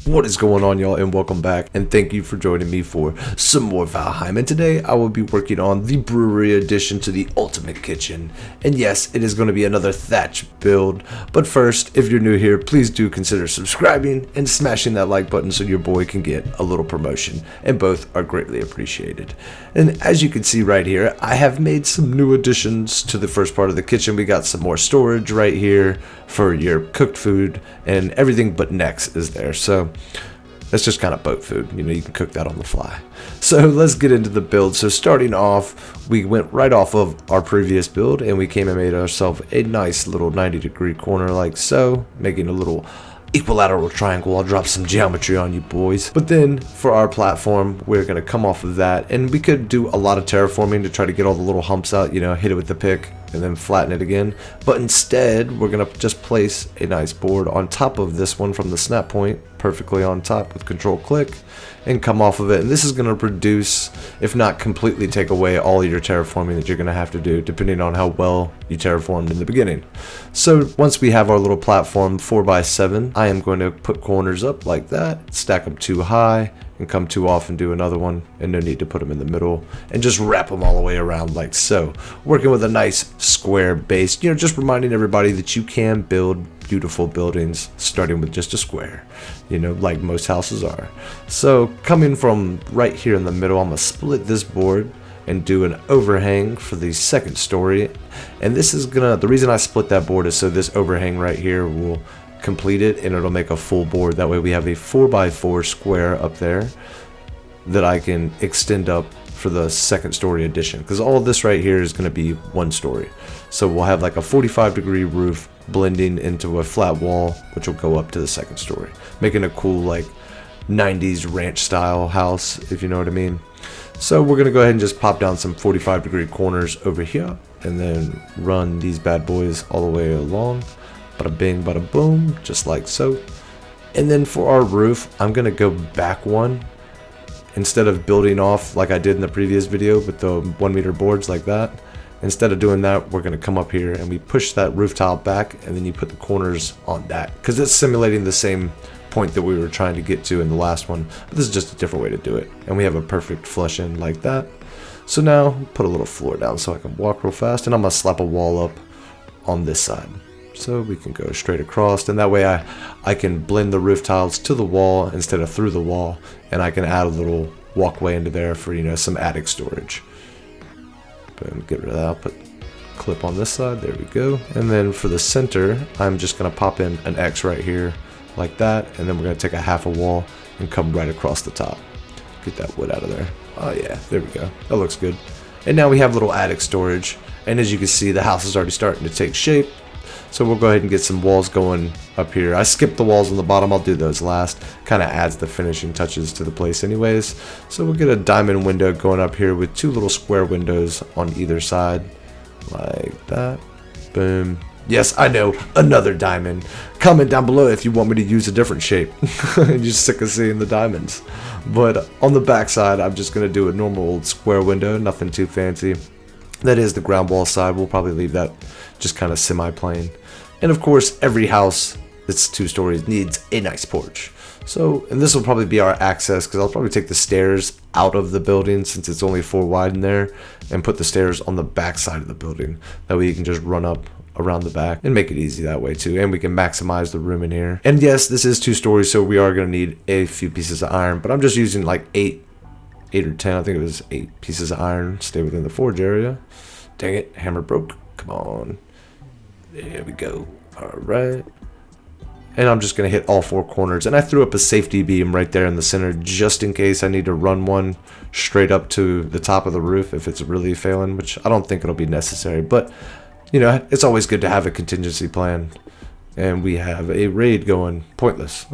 What is going on, y'all, and welcome back, and thank you for joining me for some more Valheim. And today I will be working on the brewery addition to the ultimate kitchen. And yes, it is going to be another thatch build, but first, if you're new here, please do consider subscribing and smashing that like button so your boy can get a little promotion, and both are greatly appreciated. And as you can see right here, I have made some new additions to the first part of the kitchen. We got some more storage right here for your cooked food, and everything but necks is there. So that's just kind of boat food, you can cook that on the fly. So let's get into the build. So starting off, we went right off of our previous build and we came and made ourselves a nice little 90-degree corner like so, making a little equilateral triangle. I'll drop some geometry on you boys. But then for our platform, we're going to come off of that, and we could do a lot of terraforming to try to get all the little humps out, hit it with the pick and then flatten it again. But instead, we're going to just place a nice board on top of this one from the snap point, perfectly on top with control click, and come off of it. And this is going to produce, if not completely take away, all your terraforming that you're going to have to do depending on how well you terraformed in the beginning. So once we have our little platform 4x7, I am going to put corners up like that, stack them too high, and come too off and do another one, and no need to put them in the middle, and just wrap them all the way around like so, working with a nice square base, just reminding everybody that you can build beautiful buildings starting with just a square, like most houses are. So coming from right here in the middle, I'm gonna split this board and do an overhang for the second story. And this is the reason I split that board is so this overhang right here will complete it, and it'll make a full board. That way we have a 4x4 square up there that I can extend up for the second story addition, because all this right here is going to be one story. So we'll have like a 45-degree roof blending into a flat wall, which will go up to the second story, making a cool like 90s ranch style house, if you know what I mean. So we're going to go ahead and just pop down some 45-degree corners over here and then run these bad boys all the way along. Bada bing, bada boom, just like so. And then for our roof, I'm gonna go back one. Instead of building off like I did in the previous video with the 1 meter boards like that, instead of doing that, we're gonna come up here and we push that roof tile back, and then you put the corners on that, because it's simulating the same point that we were trying to get to in the last one, but this is just a different way to do it. And we have a perfect flush in like that. So now put a little floor down so I can walk real fast, and I'm gonna slap a wall up on this side. So we can go straight across, and that way I can blend the roof tiles to the wall instead of through the wall, and I can add a little walkway into there for some attic storage. Boom, get rid of that. I'll put clip on this side, there we go. And then for the center, I'm just gonna pop in an X right here like that, and then we're gonna take a half a wall and come right across the top. Get that wood out of there. Oh yeah, there we go, that looks good. And now we have little attic storage, and as you can see, the house is already starting to take shape. So we'll go ahead and get some walls going up here. I skipped the walls on the bottom, I'll do those last. Kind of adds the finishing touches to the place anyways. So we'll get a diamond window going up here with 2 little square windows on either side. Like that. Boom. Yes, I know, another diamond. Comment down below if you want me to use a different shape. You're just sick of seeing the diamonds. But on the back side, I'm just going to do a normal old square window, nothing too fancy. That is the ground wall side. We'll probably leave that just kind of semi-plain. And of course, every house that's 2 stories needs a nice porch. So, and this will probably be our access, because I'll probably take the stairs out of the building since it's only 4 wide in there, and put the stairs on the back side of the building. That way you can just run up around the back and make it easy that way too. And we can maximize the room in here. And yes, this is 2 stories, so we are going to need a few pieces of iron, but I'm just using like 8 or 10, I think it was 8 pieces of iron. Stay within the forge area. Dang it, hammer broke. Come on. There we go. Alright. And I'm just going to hit all 4 corners. And I threw up a safety beam right there in the center just in case I need to run one straight up to the top of the roof if it's really failing, which I don't think it'll be necessary. But, it's always good to have a contingency plan. And we have a raid going, pointless.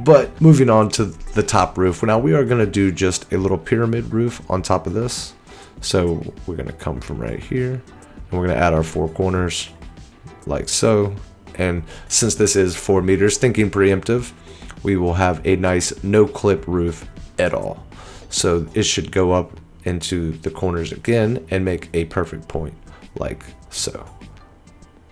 But moving on to the top roof. Now we are going to do just a little pyramid roof on top of this. So we're going to come from right here, and we're going to add our 4 corners like so. And since this is 4 meters, thinking preemptive, we will have a nice no clip roof at all. So it should go up into the corners again and make a perfect point like so.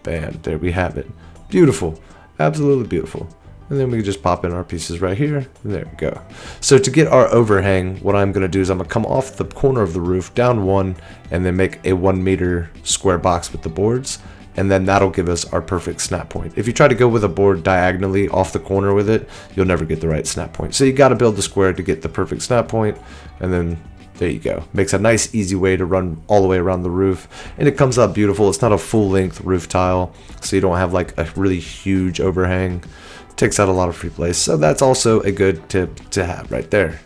Bam, there we have it. Beautiful, absolutely beautiful. And then we can just pop in our pieces right here. And there we go. So to get our overhang, what I'm going to do is I'm going to come off the corner of the roof, down one, and then make a 1 meter square box with the boards. And then that'll give us our perfect snap point. If you try to go with a board diagonally off the corner with it, you'll never get the right snap point. So you got to build the square to get the perfect snap point. And then there you go. Makes a nice easy way to run all the way around the roof. And it comes out beautiful. It's not a full length roof tile, so you don't have like a really huge overhang. Takes out a lot of free place, so that's also a good tip to have right there.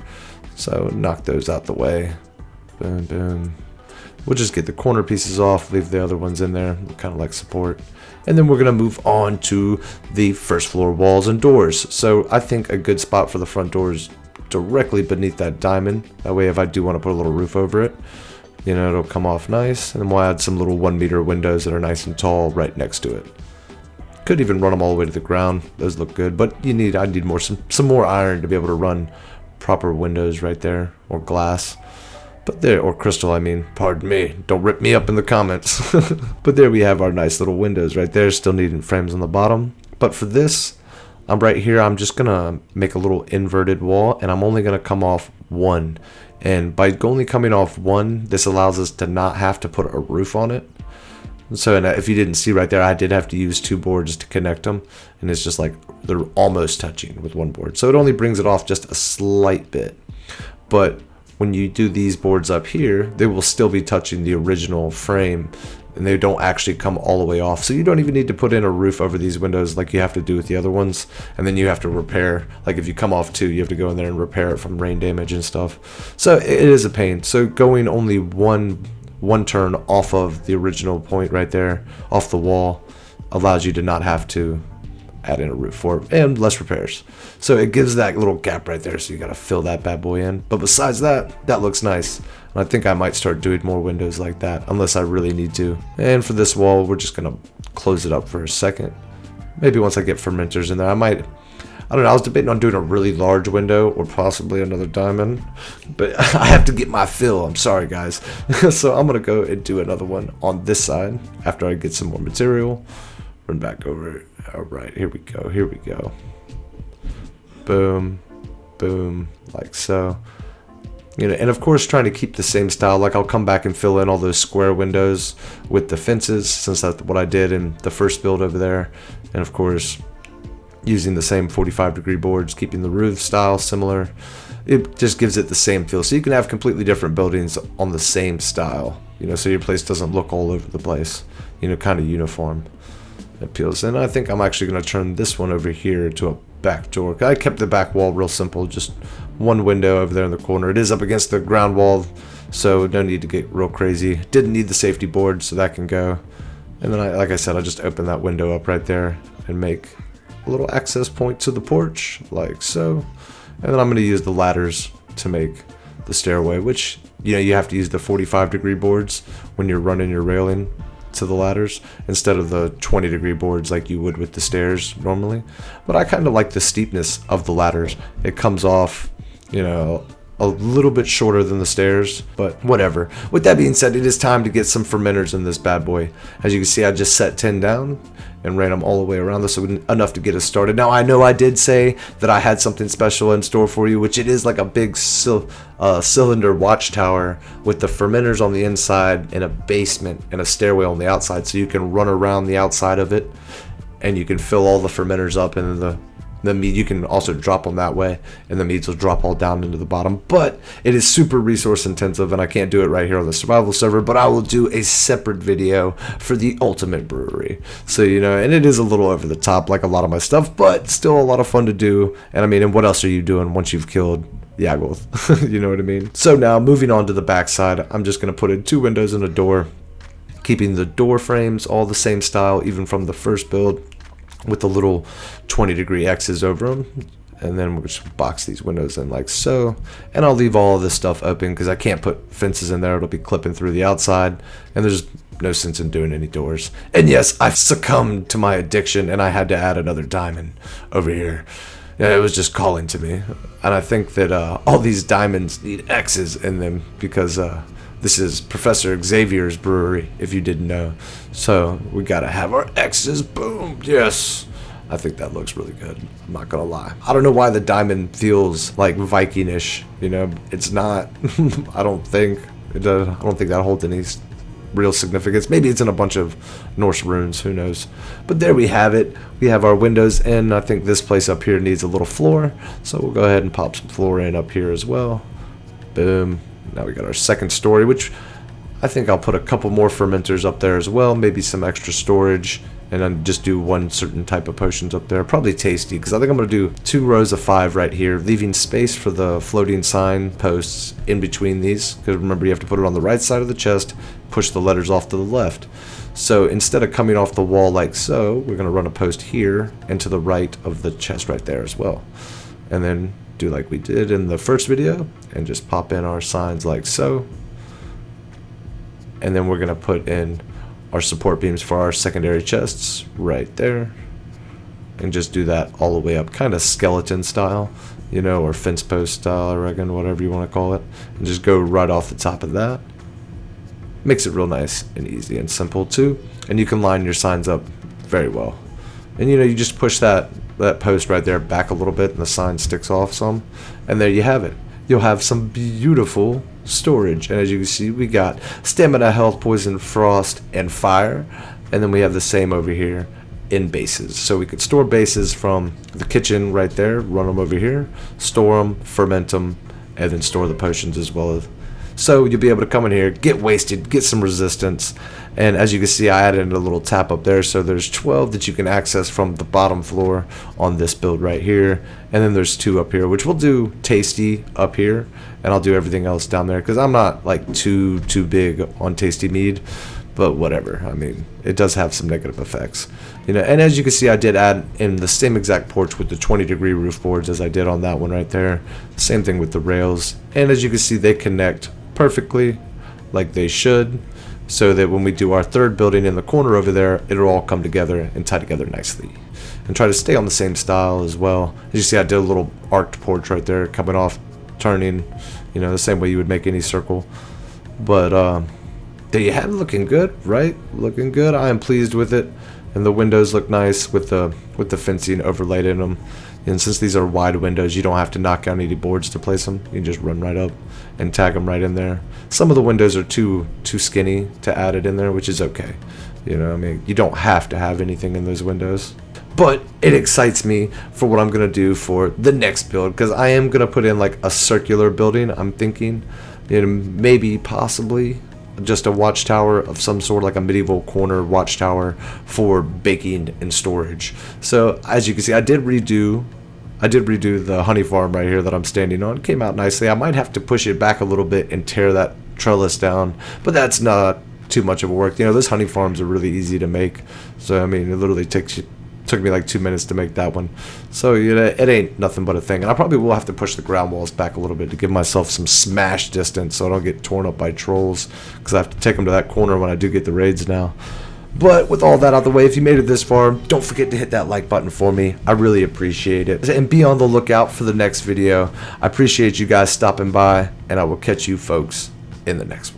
So knock those out the way. Boom, boom. We'll just get the corner pieces off, leave the other ones in there, kind of like support. And then we're going to move on to the first floor walls and doors. So I think a good spot for the front door is directly beneath that diamond. That way if I do want to put a little roof over it, you know, it'll come off nice. And then we'll add some little 1 meter windows that are nice and tall right next to it. Could even run them all the way to the ground. Those look good, but I need more some more iron to be able to run proper windows right there, or glass. But there, or crystal, I mean. Pardon me. Don't rip me up in the comments. But there we have our nice little windows right there. Still needing frames on the bottom. But for this, I'm right here. I'm just gonna make a little inverted wall, and I'm only gonna come off one. And by only coming off one, this allows us to not have to put a roof on it. So if you didn't see right there, I did have to use 2 boards to connect them, and it's just like they're almost touching with 1 board. So it only brings it off just a slight bit. But when you do these boards up here, they will still be touching the original frame, and they don't actually come all the way off. So you don't even need to put in a roof over these windows like you have to do with the other ones. And then you have to repair, like if you come off 2, you have to go in there and repair it from rain damage and stuff. So it is a pain. So going only one turn off of the original point right there, off the wall, allows you to not have to add in a roof for it, and less repairs. So it gives that little gap right there, so you got to fill that bad boy in. But besides that, that looks nice. And I think I might start doing more windows like that, unless I really need to. And for this wall, we're just going to close it up for a second. Maybe once I get fermenters in there, I don't know, I was debating on doing a really large window or possibly another diamond, but I have to get my fill. I'm sorry, guys. So I'm going to go and do another one on this side after I get some more material. Run back over it. All right, here we go. Here we go. Boom, boom, like so. You know, and of course trying to keep the same style. Like I'll come back and fill in all those square windows with the fences, since that's what I did in the first build over there. And of course, using the same 45-degree boards, keeping the roof style similar. It just gives it the same feel. So you can have completely different buildings on the same style, you know, so your place doesn't look all over the place, you know, kind of uniform. It appeals. And I think I'm actually going to turn this one over here to a back door. I kept the back wall real simple, just 1 window over there in the corner. It is up against the ground wall, so no need to get real crazy. Didn't need the safety board, so that can go. And then, like I said, I just open that window up right there and make a little access point to the porch, like so. And then I'm going to use the ladders to make the stairway, which, you know, you have to use the 45-degree boards when you're running your railing to the ladders instead of the 20-degree boards like you would with the stairs normally. But I kind of like the steepness of the ladders. It comes off, you know, a little bit shorter than the stairs, but whatever. With that being said, it is time to get some fermenters in this bad boy. As you can see, I just set 10 down and ran them all the way around this, so enough to get us started. Now, I know I did say that I had something special in store for you, which it is like a big cylinder watchtower with the fermenters on the inside and a basement and a stairway on the outside, so you can run around the outside of it and you can fill all the fermenters up, and then the meat, you can also drop them that way, and the meats will drop all down into the bottom. But it is super resource intensive, and I can't do it right here on the survival server, but I will do a separate video for the ultimate brewery. So, you know, and it is a little over the top like a lot of my stuff, but still a lot of fun to do. And I mean, and what else are you doing once you've killed Yaggoth? You know what I mean? So now moving on to the back side, I'm just going to put in 2 windows and a door, keeping the door frames all the same style, even from the first build, with the little 20-degree X's over them. And then we'll just box these windows in like so. And I'll leave all of this stuff open because I can't put fences in there. It'll be clipping through the outside, and there's no sense in doing any doors. And yes, I've succumbed to my addiction, and I had to add another diamond over here. Yeah, it was just calling to me. And I think that all these diamonds need X's in them because this is Professor Xavier's brewery, if you didn't know. So we gotta have our X's. Boom. Yes. I think that looks really good. I'm not gonna lie. I don't know why the diamond feels like Viking-ish. You know, it's not. I don't think it does. I don't think that holds any real significance. Maybe it's in a bunch of Norse runes, who knows. But there we have it. We have our windows in. I think this place up here needs a little floor, so we'll go ahead and pop some floor in up here as well. Boom. Now we got our second story, which I think I'll put a couple more fermenters up there as well, maybe some extra storage, and then just do one certain type of potions up there. Probably tasty, because I think I'm going to do 2 rows of 5 right here, leaving space for the floating sign posts in between these, because remember, you have to put it on the right side of the chest, push the letters off to the left. So instead of coming off the wall like so, we're going to run a post here and to the right of the chest right there as well. And then do like we did in the first video, and just pop in our signs like so. And then we're going to put in our support beams for our secondary chests right there, and just do that all the way up, kind of skeleton style, you know, or fence post style, I reckon, whatever you want to call it, and just go right off the top of that. Makes it real nice and easy and simple too, and you can line your signs up very well. And you know, you just push that post right there back a little bit, and the sign sticks off some, and there you have it. You'll have some beautiful storage. And as you can see, we got stamina, health, poison, frost, and fire. And then we have the same over here in bases. So we could store bases from the kitchen right there, run them over here, store them, ferment them, and then store the potions as well. So you'll be able to come in here, get wasted, get some resistance. And as you can see, I added a little tap up there, so there's 12 that you can access from the bottom floor on this build right here. And then there's 2 up here, which we'll do tasty up here, and I'll do everything else down there, because I'm not like too big on tasty mead, but whatever. I mean, it does have some negative effects, you know. And as you can see, I did add in the same exact porch with the 20-degree roof boards as I did on that one right there. Same thing with the rails, and as you can see, they connect perfectly like they should, so that when we do our third building in the corner over there, it'll all come together and tie together nicely, and try to stay on the same style as well. As you see, I did a little arced porch right there, coming off, turning, you know, the same way you would make any circle. But there you have it, looking good, right? Looking good. I am pleased with it, and the windows look nice with the fencing overlaid in them. And since these are wide windows, you don't have to knock out any boards to place them. You can just run right up and tag them right in there. Some of the windows are too skinny to add it in there, which is okay. You know, I mean, you don't have to have anything in those windows. But it excites me for what I'm going to do for the next build, because I am going to put in like a circular building. I'm thinking, you know, maybe possibly just a watchtower of some sort, like a medieval corner watchtower for baking and storage. So as you can see, I did redo the honey farm right here that I'm standing on. It came out nicely. I might have to push it back a little bit and tear that trellis down, but that's not too much of a work. You know, those honey farms are really easy to make. So I mean, it literally took me like 2 minutes to make that one. So you know, it ain't nothing but a thing. And I probably will have to push the ground walls back a little bit to give myself some smash distance so I don't get torn up by trolls, because I have to take them to that corner when I do get the raids now. But with all that out the way, if you made it this far, don't forget to hit that like button for me. I really appreciate it. And be on the lookout for the next video. I appreciate you guys stopping by, and I will catch you folks in the next one.